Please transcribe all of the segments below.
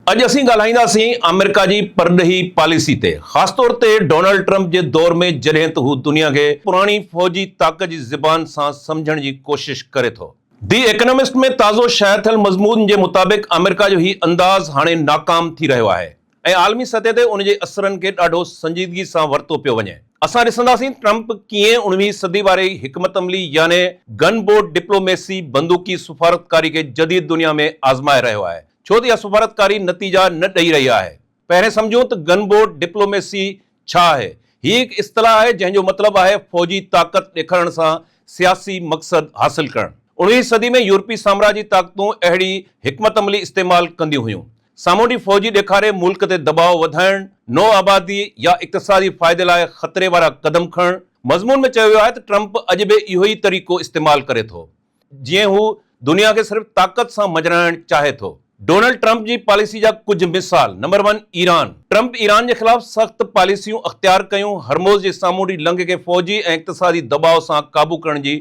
अॼु असीं ॻाल्हाईंदासीं अमेरिका जी परॾेही पॉलिसी ते, ख़ासि तौर ते डोनाल्ड ट्रंप जे दौर में जॾहिं त हू दुनिया खे पुराणी फ़ौजी ताक़त जी ज़बान सां सम्झण जी कोशिश करे थो। दी इकोनॉमिस्ट में ताज़ो शाया थियल मज़मून जे मुताबिक़ अमेरिका जो ही अंदाज़ हाणे नाकाम थी रहियो आहे ऐं आलमी सतह ते उन जे असरनि खे ॾाढो संजीदगी सां वरितो पियो वञे। असां ॾिसंदासीं ट्रंप कीअं 19वीं सदी वारे हिकमत अमली यानी गन बोर्ड डिप्लोमेसी बंदूकी सफ़ारतकारी खे जदीद दुनिया में आज़माए रहियो आहे। छो त इहा सफ़ारतकारी नतीजा न ॾेई रही आहे। पहिरें सम्झूं त गन बोर्ड डिप्लोमेसी छा आहे। हीअ हिकु इस्तिलाह आहे जंहिंजो मतिलबु आहे फ़ौजी ताक़त ॾेखारण सां सियासी मक़सद हासिल करणु। 19वीं सदी में यूरोपी साम्राजी ताक़तूं अहिड़ी हिकमत अमली इस्तेमालु कंदियूं हुयूं। सामूंडी फ़ौजी ॾेखारे मुल्क ते दबाव वधाइणु, नओं आबादी या इक़्तिसादी फ़ाइदे लाइ ख़तरे वारा क़दम खणणु। मज़मून में चयो वियो आहे त ट्रंप अॼु बि इहो ई तरीक़ो इस्तेमालु करे थो, जीअं हू दुनिया खे सिर्फ़ ताक़त सां मञाइणु चाहे थो। डोनाल्ड ट्रंप जी पॉलिसी जा कुझु मिसाल। Number 1, Iran. ट्रंप ईरान जे ख़िलाफ़ सख़्त पॉलिसियूं अख़्तियार कयूं। हरमोज़ जे सामूंडी लंघ खे फ़ौजी ऐं इक़्तिसादी दबाव सां क़ाबू करण जी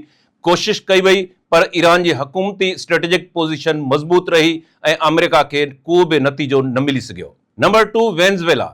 कोशिश कई वई, पर ईरान जी हुकूमती स्ट्रेटेजिक पोज़ीशन मज़बूत रही ऐं अमेरिका खे को बि नतीजो न मिली सघियो। Number 2, Venezuela.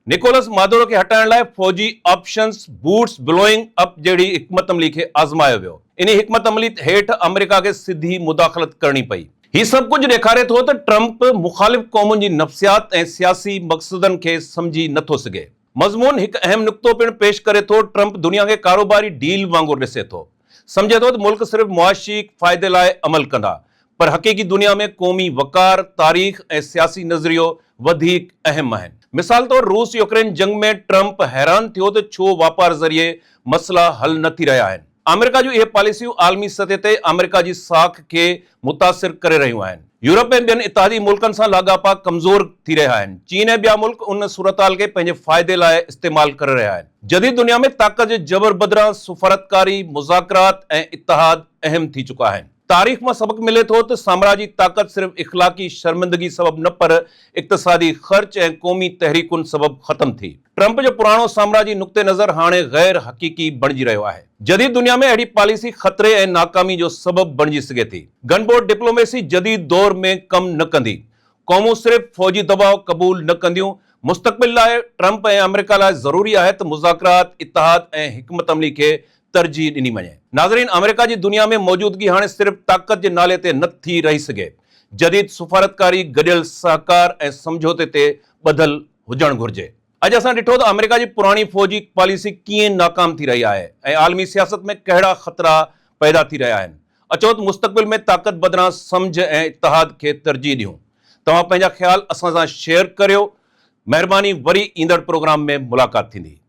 निकोलस मादुरो खे हटाइण लाइ फ़ौजी ऑप्शंस बूट्स ब्लोइंग अप जहिड़ी हिकमत अमली खे आज़मायो वियो। इन हिकमत अमली हेठि अमेरिका खे सिधी मुदाख़लत करणी पई। ही सभु कुझु ॾेखारे थो त ट्रंप मुख़ालिफ़ क़ौमुनि जी नफ़सियात ऐं सियासी मक़सदनि खे सम्झी नथो सघे। मज़मून हिकु अहम नुक़्तो पिणु पेश करे थो। ट्रंप दुनिया खे कारोबारी डील वांगुरु ॾिसे थो। सम्झे थो त मुल्क सिर्फ़ मुआशी फ़ाइदे लाइ अमल कंदा, पर हक़ीक़ी दुनिया में क़ौमी वक़ार, तारीख़ ऐं सियासी नज़रियो वधीक अहम आहिनि। मिसाल तौरु रूस यूक्रेन जंग में ट्रंप हैरान थियो त छो वापार ज़रिए मसइला हल न थी रहिया आहिनि। अमेरिका जूं इहे पॉलिसियूं आलमी सतह ते अमेरिका जी साख खे मुतासिर करे रहियूं आहिनि। यूरोप ऐं ॿियनि इत्तेहादी मुल्कनि सां लाॻापा कमज़ोर थी रहिया आहिनि। चीन ऐं ॿिया मुल्क उन सूरतहाल खे पंहिंजे फ़ाइदे लाइ इस्तेमालु करे रहिया आहिनि। जदीद दुनिया में ताक़त जे जबर बदिरां सफ़ारतकारी, मुज़ाकरात ऐं इत्तेहाद अहम थी चुका आहिनि। तारीख़ मां सबक़ मिले थो त साम्राजी ताक़त सिर्फ़ इख़्लाक़ी शर्मिंदगी सबबि न, पर इक़्तिसादी ख़र्च ऐं क़ौमी तहरीकुनि सबबि ख़तम थी। ट्रंप जो पुराणो साम्राजी नुक़्ते नज़र हाणे गैर हक़ीक़ी बणिजी रहियो आहे। जदीद दुनिया में अहिड़ी पॉलिसी ख़तरे ऐं नाकामी जो सबबु बणिजी सघे थी। गन बोर्ड डिप्लोमेसी जदीद दौर में कमु न कंदी। क़ौमूं सिर्फ़ फ़ौजी दबाव क़बूल न कंदियूं। मुस्तक़बिल लाइ ट्रंप ऐं अमेरिका लाइ ज़रूरी आहे त मुज़ाकरात, इत्तेहाद ऐं हिकमत अमली खे तरजीह ॾिनी वञे। नाज़रीन, अमेरिका जी दुनिया में मौजूदगी हाणे सिर्फ़ ताक़त जे नाले ते न थी रही सघे। जदीद सफ़ारतकारी गॾियल सहकार ऐं समझौते ते ॿधल हुजणु घुरिजे। अॼु असां ॾिठो त अमेरिका जी पुराणी फ़ौजी पॉलिसी कीअं नाकाम थी रही आहे ऐं आलमी सियासत में कहिड़ा ख़तरा पैदा थी रहिया आहिनि। अचो त मुस्तक़बिल में ताक़त बदिरां सम्झ ऐं इत्तेहाद खे तरजीह ॾियूं। तव्हां पंहिंजा ख़्याल असां सां शेयर करियो। महिरबानी, वरी ईंदड़ प्रोग्राम में मुलाक़ात थींदी।